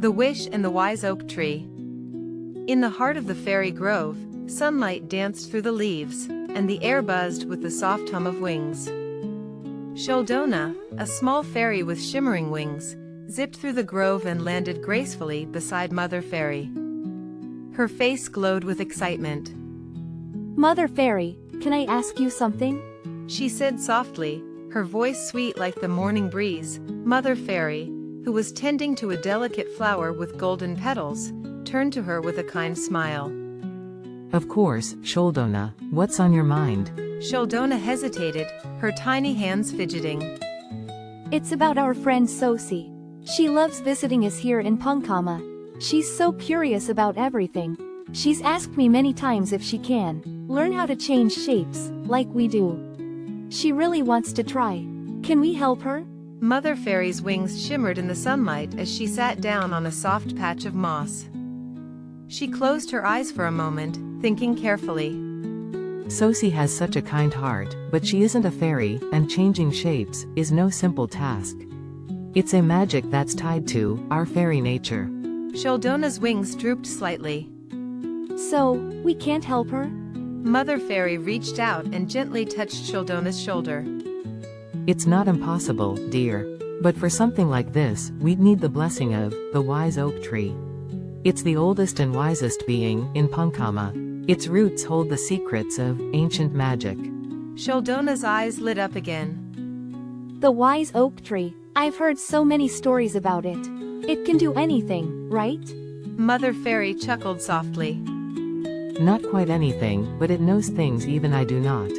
The Wish and the Wise Oak Tree. In the heart of the fairy grove, sunlight danced through the leaves, and the air buzzed with the soft hum of wings. Sholdona, a small fairy with shimmering wings, zipped through the grove and landed gracefully beside Mother Fairy. Her face glowed with excitement. Mother Fairy, can I ask you something? She said softly, her voice sweet like the morning breeze. Mother Fairy, who was tending to a delicate flower with golden petals, turned to her with a kind smile. Of course, Sholdona, what's on your mind? Sholdona hesitated, her tiny hands fidgeting. It's about our friend Sosie. She loves visiting us here in Puncama. She's so curious about everything. She's asked me many times if she can learn how to change shapes, like we do. She really wants to try. Can we help her? Mother Fairy's wings shimmered in the sunlight as she sat down on a soft patch of moss. She closed her eyes for a moment, thinking carefully. Sosie has such a kind heart, but she isn't a fairy, and changing shapes is no simple task. It's a magic that's tied to our fairy nature. Sholdona's wings drooped slightly. So, we can't help her? Mother Fairy reached out and gently touched Sholdona's shoulder. It's not impossible, dear. But for something like this, we'd need the blessing of the wise oak tree. It's the oldest and wisest being in Puncama. Its roots hold the secrets of ancient magic. Sholdona's eyes lit up again. The wise oak tree. I've heard so many stories about it. It can do anything, right? Mother Fairy chuckled softly. Not quite anything, but it knows things even I do not.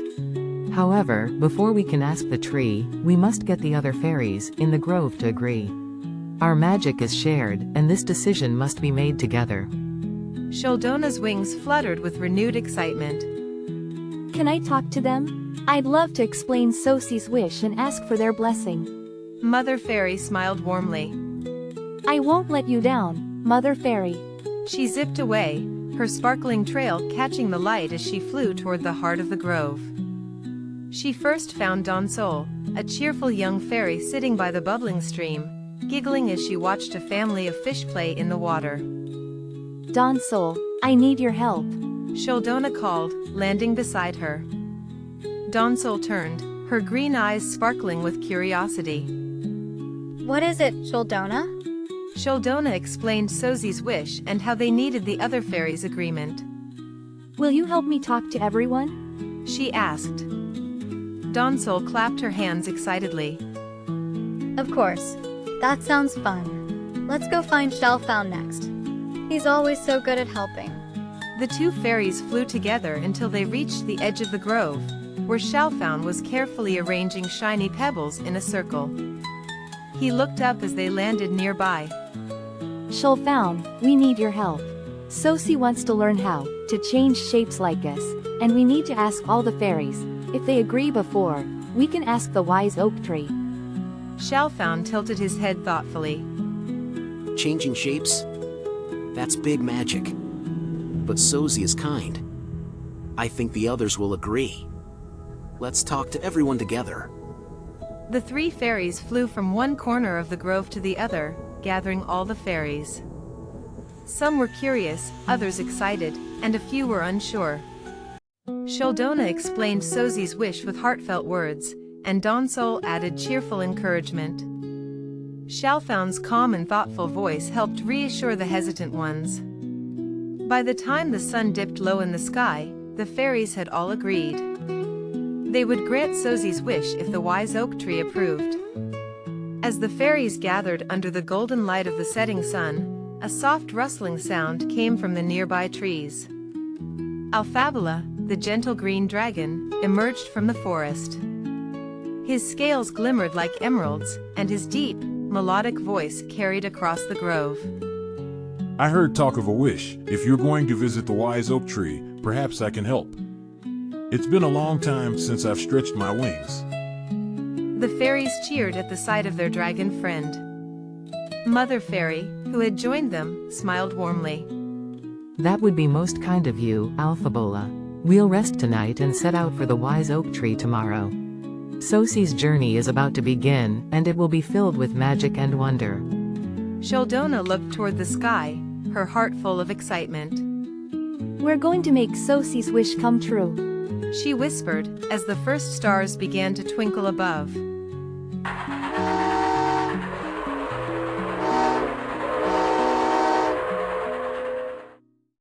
However, before we can ask the tree, we must get the other fairies in the grove to agree. Our magic is shared, and this decision must be made together. Sholdona's wings fluttered with renewed excitement. Can I talk to them? I'd love to explain Sosie's wish and ask for their blessing. Mother Fairy smiled warmly. I won't let you down, Mother Fairy. She zipped away, her sparkling trail catching the light as she flew toward the heart of the grove. She first found Donsole, a cheerful young fairy sitting by the bubbling stream, giggling as she watched a family of fish play in the water. Donsole, I need your help. Sholdona called, landing beside her. Donsole turned, her green eyes sparkling with curiosity. What is it, Sholdona? Sholdona explained Sosie's wish and how they needed the other fairies' agreement. Will you help me talk to everyone? She asked. Donsole clapped her hands excitedly. Of course. That sounds fun. Let's go find Shalfown next. He's always so good at helping. The two fairies flew together until they reached the edge of the grove, where Shalfown was carefully arranging shiny pebbles in a circle. He looked up as they landed nearby. Shalfown, we need your help. Sosie wants to learn how to change shapes like us, and we need to ask all the fairies. If they agree before, we can ask the wise oak tree. Shalfown tilted his head thoughtfully. Changing shapes? That's big magic. But Sosie is kind. I think the others will agree. Let's talk to everyone together. The three fairies flew from one corner of the grove to the other, gathering all the fairies. Some were curious, others excited, and a few were unsure. Sholdona explained Sosie's wish with heartfelt words, and Donsole added cheerful encouragement. Shalfown's calm and thoughtful voice helped reassure the hesitant ones. By the time the sun dipped low in the sky, the fairies had all agreed. They would grant Sosie's wish if the wise oak tree approved. As the fairies gathered under the golden light of the setting sun, a soft rustling sound came from the nearby trees. Alfabola, the gentle green dragon, emerged from the forest. His scales glimmered like emeralds, and his deep, melodic voice carried across the grove. I heard talk of a wish. If you're going to visit the wise oak tree, perhaps I can help. It's been a long time since I've stretched my wings. The fairies cheered at the sight of their dragon friend. Mother Fairy, who had joined them, smiled warmly. That would be most kind of you, Alfabola. We'll rest tonight and set out for the wise oak tree tomorrow. Sosie's journey is about to begin, and it will be filled with magic and wonder. Sholdona looked toward the sky, her heart full of excitement. We're going to make Sosie's wish come true. She whispered, as the first stars began to twinkle above.